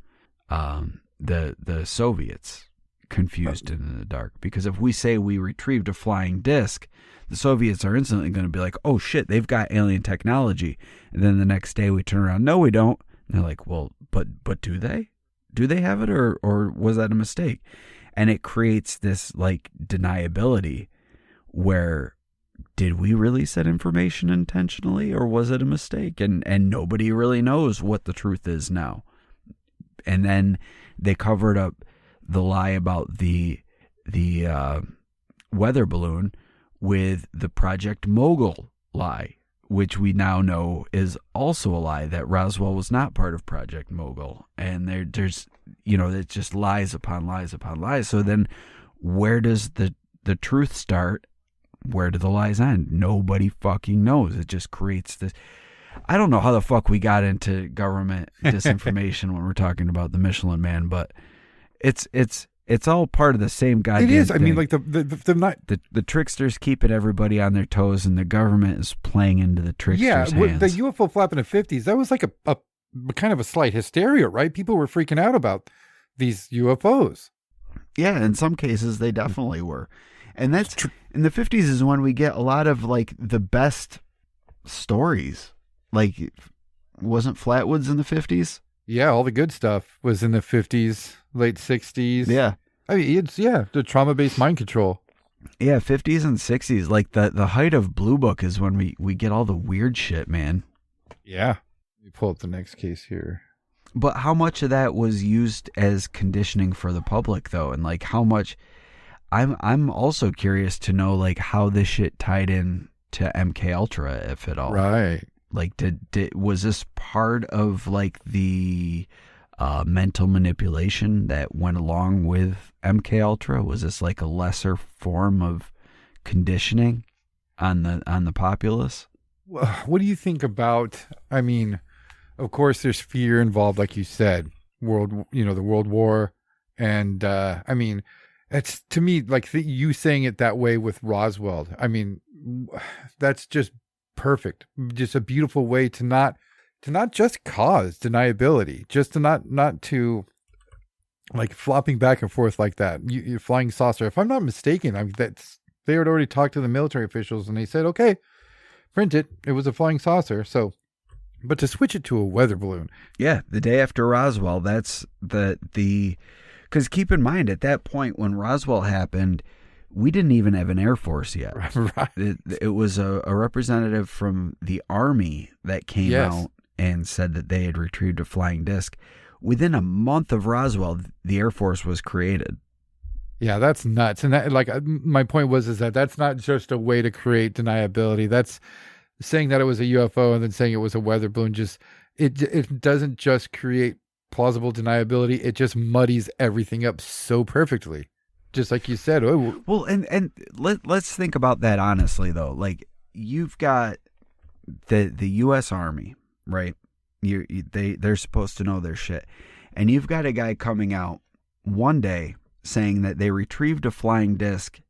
the Soviets confused and in the dark. Because if we say we retrieved a flying disc, the Soviets are instantly going to be like, oh shit, they've got alien technology. And then the next day we turn around, no, we don't. And they're like, well, but do they? Do they have it, or was that a mistake? And it creates this like deniability where, did we release that information intentionally, or was it a mistake? And nobody really knows what the truth is now. And then they covered up the lie about the weather balloon with the Project Mogul lie, which we now know is also a lie, that Roswell was not part of Project Mogul. And there's it's just lies upon lies upon lies. So then where does the truth start? Where do the lies end? Nobody fucking knows. It just creates this. I don't know how the fuck we got into government disinformation when we're talking about the Michelin Man, but it's all part of the same goddamn thing. It is. I mean, like the tricksters keeping everybody on their toes, and the government is playing into the tricksters' hands. The UFO flap in the 50s, that was like a kind of a slight hysteria, right? People were freaking out about these UFOs. Yeah, in some cases they definitely were. And that's in the 50s is when we get a lot of like the best stories. Like, wasn't Flatwoods in the 50s? Yeah, all the good stuff was in the 50s, late 60s. Yeah. I mean, the trauma-based mind control. Yeah, 50s and 60s. Like the height of Blue Book is when we get all the weird shit, man. Yeah. Let me pull up the next case here. But how much of that was used as conditioning for the public, though? And like how much... I'm also curious to know like how this shit tied in to MK Ultra, if at all. Right. Like, was this part of like the mental manipulation that went along with MK Ultra? Was this like a lesser form of conditioning on the populace? What do you think about? I mean, of course, there's fear involved, like you said, the World War, and I mean, it's to me like you saying it that way with Roswell. I mean, that's just perfect. Just a beautiful way to not just cause deniability, just to not to like flopping back and forth like that. You're flying saucer. If I'm not mistaken, I mean they had already talked to the military officials and they said, okay, print it. It was a flying saucer. So, but to switch it to a weather balloon. Yeah, the day after Roswell, that's because keep in mind, at that point when Roswell happened, we didn't even have an Air Force yet. Right. It was a representative from the Army that came out and said that they had retrieved a flying disc. Within a month of Roswell, the Air Force was created. Yeah, that's nuts. And that, like, my point was that that's not just a way to create deniability. That's saying that it was a UFO and then saying it was a weather balloon. Just it doesn't just create plausible deniability. It just muddies everything up so perfectly. Just like you said. Well, and let's think about that honestly, though. Like, you've got the U.S. Army, right? They're supposed to know their shit. And you've got a guy coming out one day saying that they retrieved a flying disc,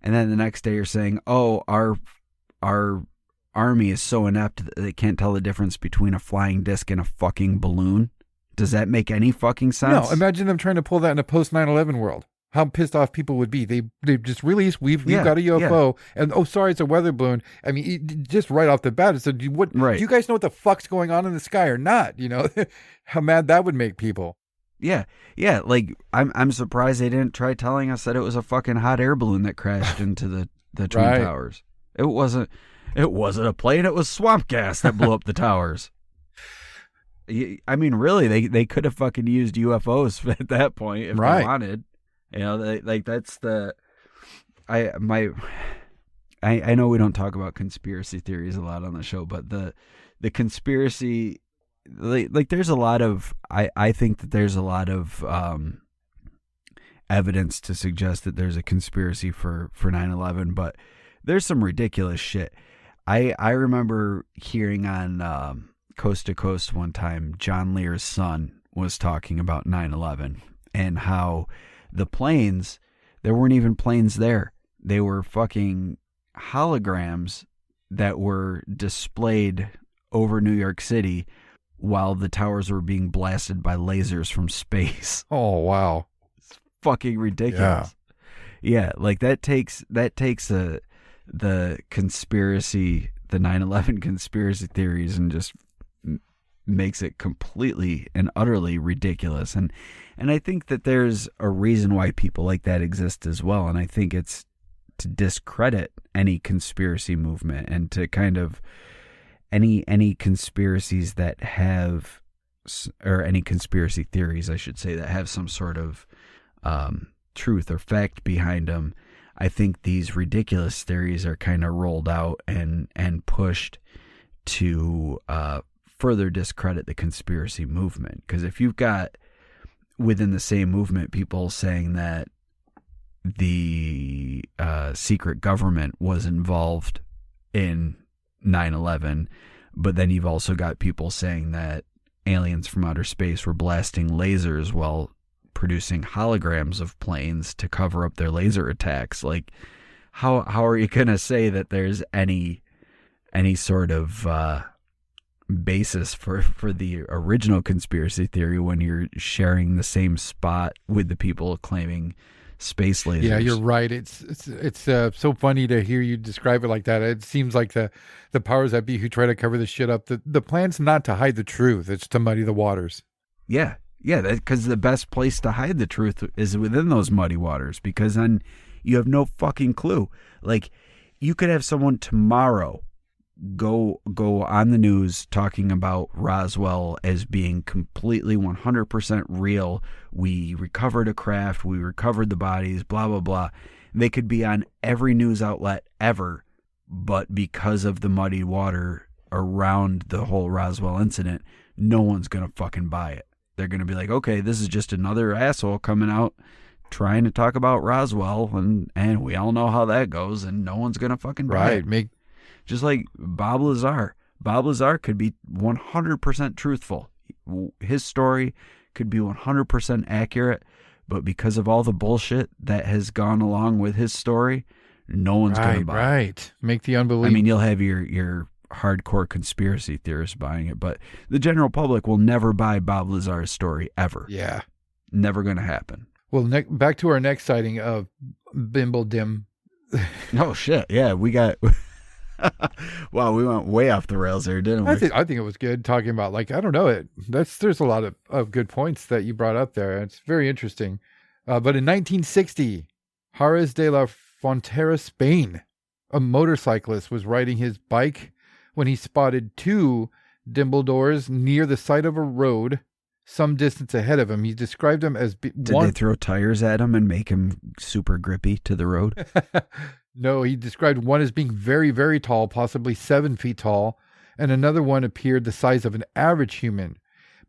and then the next day you're saying, oh, our army is so inept that they can't tell the difference between a flying disc and a fucking balloon. Does that make any fucking sense? No, imagine them trying to pull that in a post 9/11 world. How pissed off people would be. They just released, we've got a UFO, and oh, sorry, it's a weather balloon. I mean, just right off the bat, so do you guys know what the fuck's going on in the sky or not? You know, how mad that would make people. Yeah. Like I'm surprised they didn't try telling us that it was a fucking hot air balloon that crashed into the Twin Towers. It wasn't a plane. It was swamp gas that blew up the towers. I mean, really, they could have fucking used UFOs at that point if they wanted. You know, that's the. I know we don't talk about conspiracy theories a lot on the show, but the conspiracy, like there's a lot of I think that there's a lot of evidence to suggest that there's a conspiracy for 9/11, but there's some ridiculous shit. I remember hearing on Coast to Coast one time, John Lear's son was talking about 9/11 and how the planes, there weren't even planes there. They were fucking holograms that were displayed over New York City while the towers were being blasted by lasers from space. Oh, wow. It's fucking ridiculous. Yeah, like that takes the conspiracy, the 9/11 conspiracy theories, and just makes it completely and utterly ridiculous. And I think that there's a reason why people like that exist as well. And I think it's to discredit any conspiracy movement and to kind of any conspiracies that have, or any conspiracy theories, I should say, that have some sort of truth or fact behind them. I think these ridiculous theories are kind of rolled out and pushed to further discredit the conspiracy movement. Because if you've got within the same movement people saying that the secret government was involved in 9/11, but then you've also got people saying that aliens from outer space were blasting lasers while producing holograms of planes to cover up their laser attacks. Like, how are you going to say that there's any sort of basis for the original conspiracy theory when you're sharing the same spot with the people claiming space lasers? Yeah, you're right. It's so funny to hear you describe it like that. It seems like the powers that be who try to cover this shit up, the plan's not to hide the truth. It's to muddy the waters. Yeah, because the best place to hide the truth is within those muddy waters, because then you have no fucking clue. Like, you could have someone tomorrow go on the news talking about Roswell as being completely 100% real. We recovered a craft, we recovered the bodies, blah, blah, blah. They could be on every news outlet ever, but because of the muddy water around the whole Roswell incident, no one's going to fucking buy it. They're going to be like, okay, this is just another asshole coming out trying to talk about Roswell, and we all know how that goes, and no one's going to fucking buy it. Just like Bob Lazar. Bob Lazar could be 100% truthful. His story could be 100% accurate, but because of all the bullshit that has gone along with his story, no one's going to buy it. Right. Make the unbelievable. I mean, you'll have your hardcore conspiracy theorists buying it, but the general public will never buy Bob Lazar's story ever. Yeah. Never going to happen. Well, back to our next sighting of Bibendum. Oh, shit. Yeah, we got... Wow, we went way off the rails there, didn't we? I think it was good talking about, like, I don't know, there's a lot of good points that you brought up there. It's very interesting. But in 1960, Jerez de la Frontera, Spain, a motorcyclist was riding his bike when he spotted two dimbledores near the side of a road some distance ahead of him. He described them as... Did they throw tires at him and make him super grippy to the road? No, he described one as being very, very tall, possibly 7 feet tall, and another one appeared the size of an average human.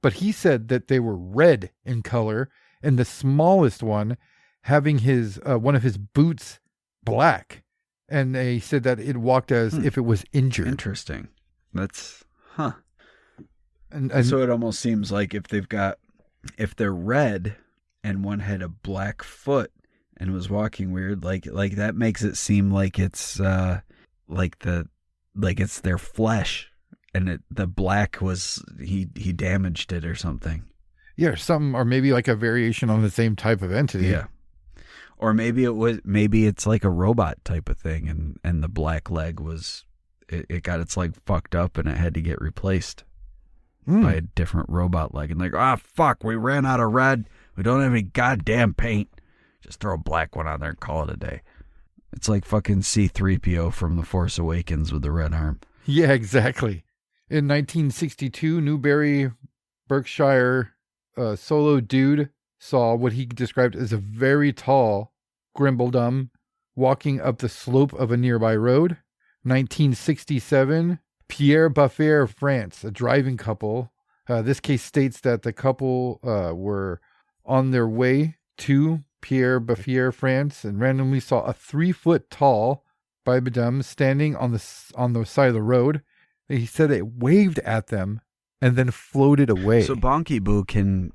But he said that they were red in color, and the smallest one having his one of his boots black. And they said that it walked as if it was injured. Interesting. That's, huh. And So it almost seems like if they're red and one had a black foot and was walking weird, like that makes it seem like it's like it's their flesh, and the black was he damaged it or something. Yeah, or maybe like a variation on the same type of entity. Yeah. Or maybe it's like a robot type of thing, and the black leg was it got its leg fucked up and it had to get replaced by a different robot leg. And like, fuck, we ran out of red. We don't have any goddamn paint. Just throw a black one on there and call it a day. It's like fucking C-3PO from The Force Awakens with the red arm. Yeah, exactly. In 1962, Newbury, Berkshire, solo dude saw what he described as a very tall Bibendum walking up the slope of a nearby road. 1967, Pierre Baffier, France, a driving couple. This case states that the couple were on their way to Pierre Baffier, France, and randomly saw a 3-foot tall Bibendum standing on the side of the road. He said it waved at them and then floated away. So Bonky Boo can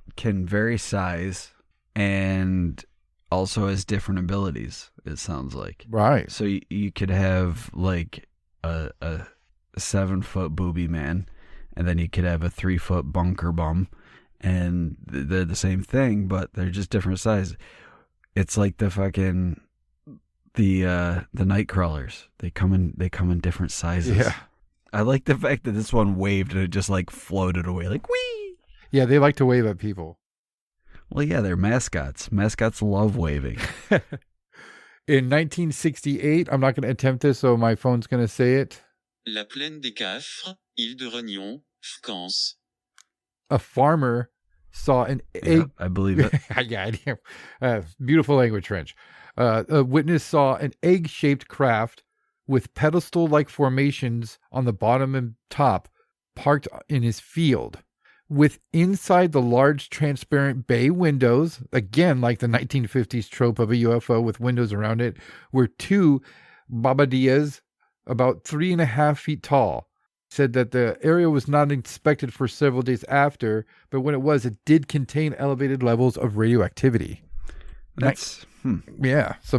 vary size and also has different abilities, it sounds like. Right. So you could have like a 7-foot booby man, and then you could have a 3-foot bunker bum, and they're the same thing, but they're just different sizes. It's like the fucking the night crawlers. They come in different sizes. Yeah. I like the fact that this one waved and it just like floated away, like whee. Yeah, they like to wave at people. Well, yeah, they're mascots. Mascots love waving. In 1968, I'm not going to attempt this, so my phone's going to say it. La plaine des Cafres, Île de Réunion, France. A farmer saw an egg. Yeah, I believe it. Yeah, beautiful language, French. A witness saw an egg-shaped craft with pedestal-like formations on the bottom and top parked in his field. With inside the large transparent bay windows, again like the 1950s trope of a UFO with windows around it, were 2 babadillas about 3.5 feet tall. Said that the area was not inspected for several days after, but when it did contain elevated levels of radioactivity. That's Yeah. So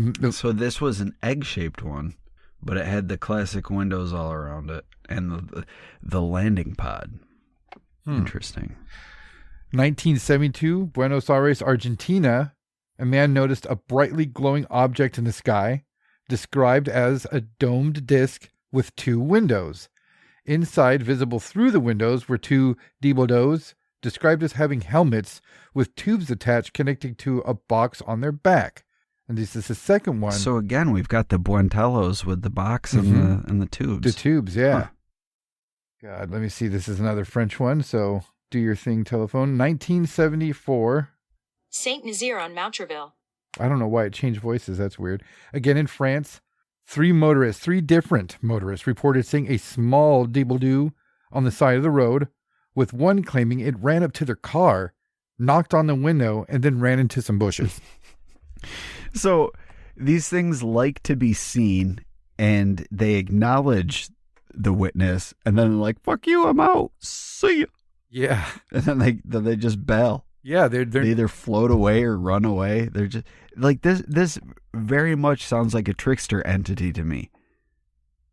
this was an egg-shaped one, but it had the classic windows all around it and the landing pod. Interesting. 1972, Buenos Aires, Argentina. A man noticed a brightly glowing object in the sky, described as a domed disc with 2 windows. Inside, visible through the windows, were 2 Dibodos, described as having helmets with tubes attached connecting to a box on their back. And this is the second one. So again, we've got the Buentelos with the box and the tubes. The tubes, yeah. Huh. God, let me see. This is another French one, so do your thing, telephone. 1974. Saint Nazaire on Mountreville. I don't know why it changed voices. That's weird. Again, in France, 3 different motorists reported seeing a small dibodoo on the side of the road, with one claiming it ran up to their car, knocked on the window, and then ran into some bushes. So these things like to be seen, and they acknowledge the witness, and then they're like, fuck you, I'm out, see ya. Yeah. And then they just bail. Yeah, they either float away or run away. They're just like this very much sounds like a trickster entity to me.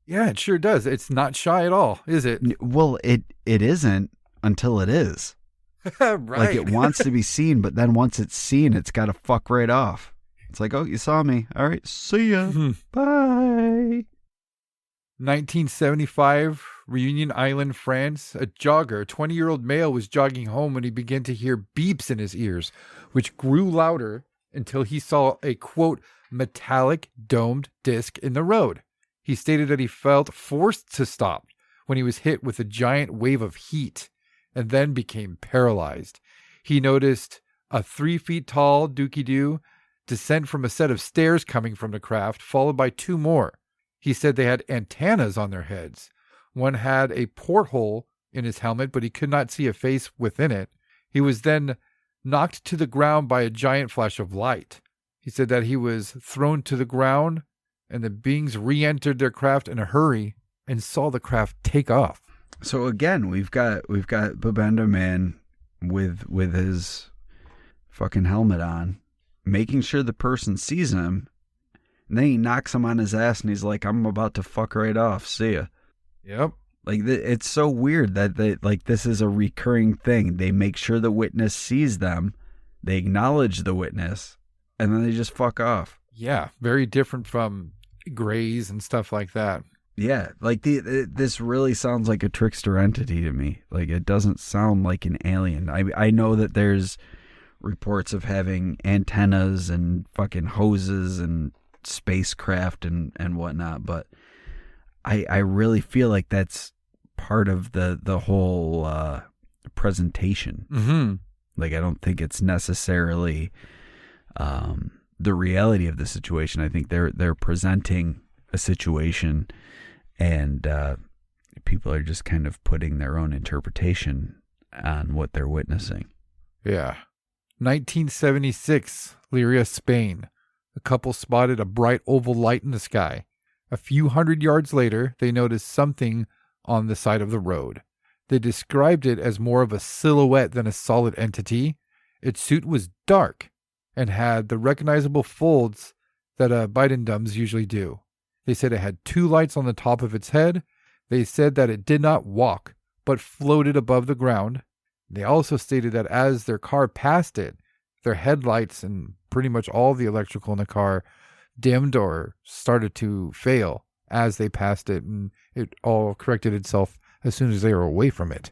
Yeah, it sure does. It's not shy at all, is it? Well, it isn't until it is. Right. Like it wants to be seen, but then once it's seen, it's got to fuck right off. It's like, oh, you saw me. All right, see ya. Bye. 1975, Reunion Island, France. A 20-year-old male, was jogging home when he began to hear beeps in his ears, which grew louder until he saw a, quote, metallic domed disc in the road. He stated that he felt forced to stop when he was hit with a giant wave of heat and then became paralyzed. He noticed a 3 feet tall dookie-doo descend from a set of stairs coming from the craft, followed by 2 more. He said they had antennas on their heads. One had a porthole in his helmet, but he could not see a face within it. He was then knocked to the ground by a giant flash of light. He said that he was thrown to the ground and the beings re-entered their craft in a hurry and saw the craft take off. So again, we've got Bibendum Man with his fucking helmet on, making sure the person sees him, and then he knocks him on his ass and he's like, I'm about to fuck right off. See ya. Yep. Like, it's so weird that this is a recurring thing. They make sure the witness sees them, they acknowledge the witness, and then they just fuck off. Yeah, very different from Greys and stuff like that. Yeah, like this really sounds like a trickster entity to me. Like, it doesn't sound like an alien. I know that there's reports of having antennas and fucking hoses and spacecraft and whatnot, but I really feel like that's part of the whole presentation. Mm-hmm. Like, I don't think it's necessarily the reality of the situation. I think they're presenting a situation, and people are just kind of putting their own interpretation on what they're witnessing. Yeah. 1976, Leiria, Spain. A couple spotted a bright oval light in the sky. A few hundred yards later, they noticed something on the side of the road. They described it as more of a silhouette than a solid entity. Its suit was dark and had the recognizable folds that Bibendums usually do. They said it had 2 lights on the top of its head. They said that it did not walk, but floated above the ground. They also stated that as their car passed it, their headlights and pretty much all the electrical in the car dimmed or started to fail as they passed it, and it all corrected itself as soon as they were away from it.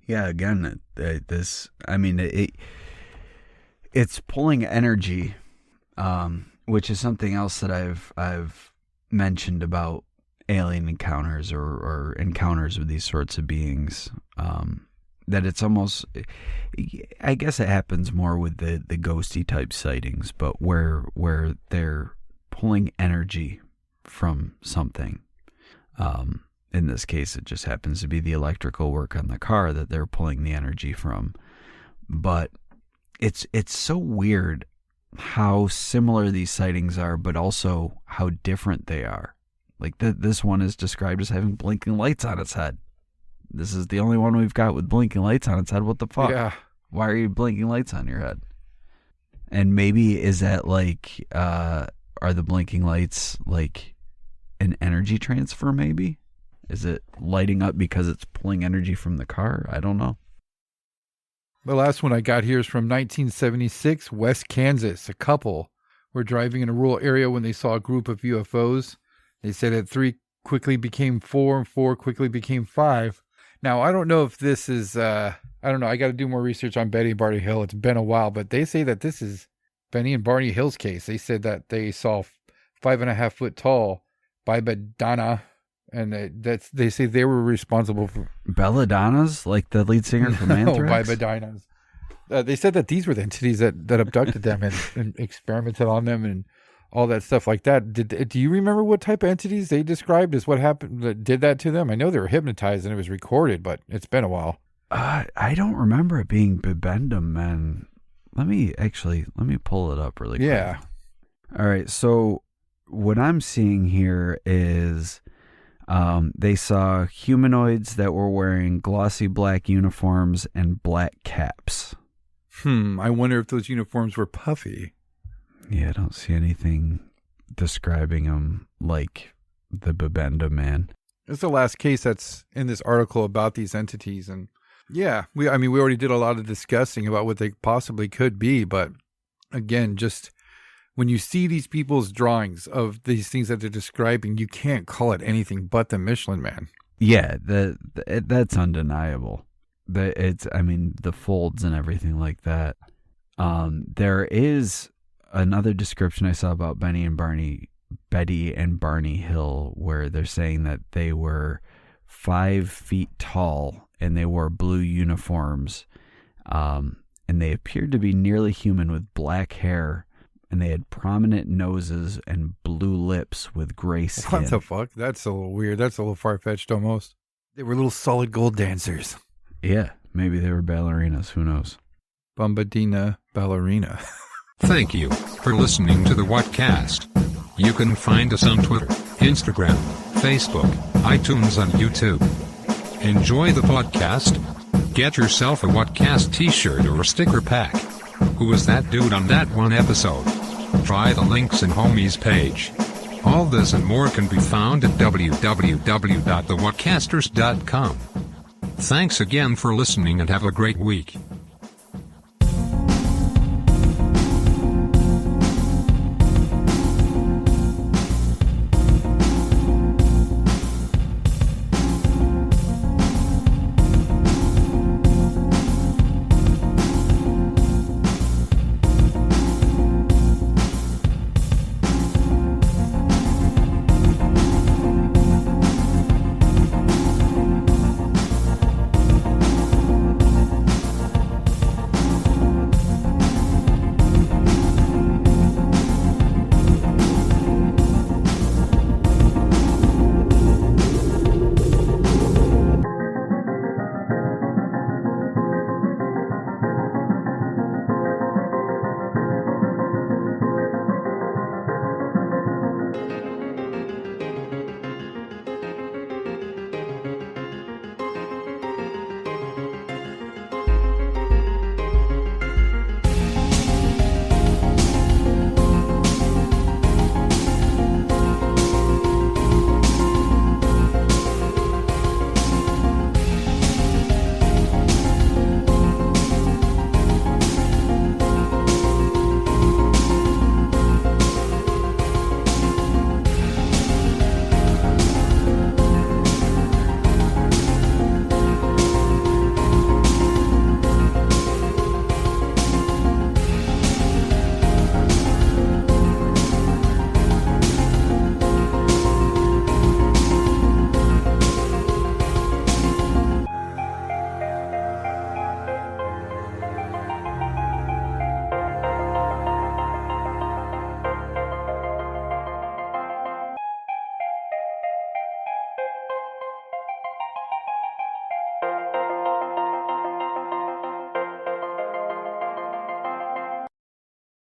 Yeah, again, it's pulling energy, which is something else that I've mentioned about alien encounters or encounters with these sorts of beings. That it's almost, I guess it happens more with the ghosty type sightings, but where they're pulling energy from something. In this case, it just happens to be the electrical work on the car that they're pulling the energy from. But it's so weird how similar these sightings are, but also how different they are. Like this one is described as having blinking lights on its head. This is the only one we've got with blinking lights on its head. What the fuck? Yeah. Why are you blinking lights on your head? And maybe is that like, are the blinking lights like an energy transfer maybe? Is it lighting up because it's pulling energy from the car? I don't know. The last one I got here is from 1976, West Kansas. A couple were driving in a rural area when they saw a group of UFOs. They said that 3 quickly became 4 and 4 quickly became 5. Now, I don't know if this is, I don't know. I got to do more research on Betty and Barney Hill. It's been a while, but they say that this is Benny and Barney Hill's case. They said that they saw 5.5 foot tall Bibendum, and they say they were responsible for Belladonna's, like the lead singer from Anthrax? Bibendums. They said that these were the entities that abducted them and experimented on them and all that stuff like that. Do you remember what type of entities they described as what happened that did that to them? I know they were hypnotized and it was recorded, but it's been a while. I don't remember it being Bibendum, man. Let me pull it up really quick. Yeah. All right. So what I'm seeing here is they saw humanoids that were wearing glossy black uniforms and black caps. I wonder if those uniforms were puffy. Yeah, I don't see anything describing them like the Bibendum Man. It's the last case that's in this article about these entities. And yeah, we already did a lot of discussing about what they possibly could be. But again, just when you see these people's drawings of these things that they're describing, you can't call it anything but the Michelin Man. Yeah, that's undeniable. The folds and everything like that. There is another description I saw about Betty and Barney Hill, where they're saying that they were 5 feet tall and they wore blue uniforms, and they appeared to be nearly human with black hair, and they had prominent noses and blue lips with gray skin. What the fuck? That's a little weird. That's a little far-fetched almost. They were little solid gold dancers. Yeah, maybe they were ballerinas. Who knows? Bombadina ballerina. Thank you for listening to the Whatcast. You can find us on Twitter, Instagram, Facebook, iTunes and YouTube. Enjoy the podcast? Get yourself a Whatcast t-shirt or a sticker pack. Who was that dude on that one episode? Try the links in Homie's page. All this and more can be found at www.thewhatcasters.com. Thanks again for listening and have a great week.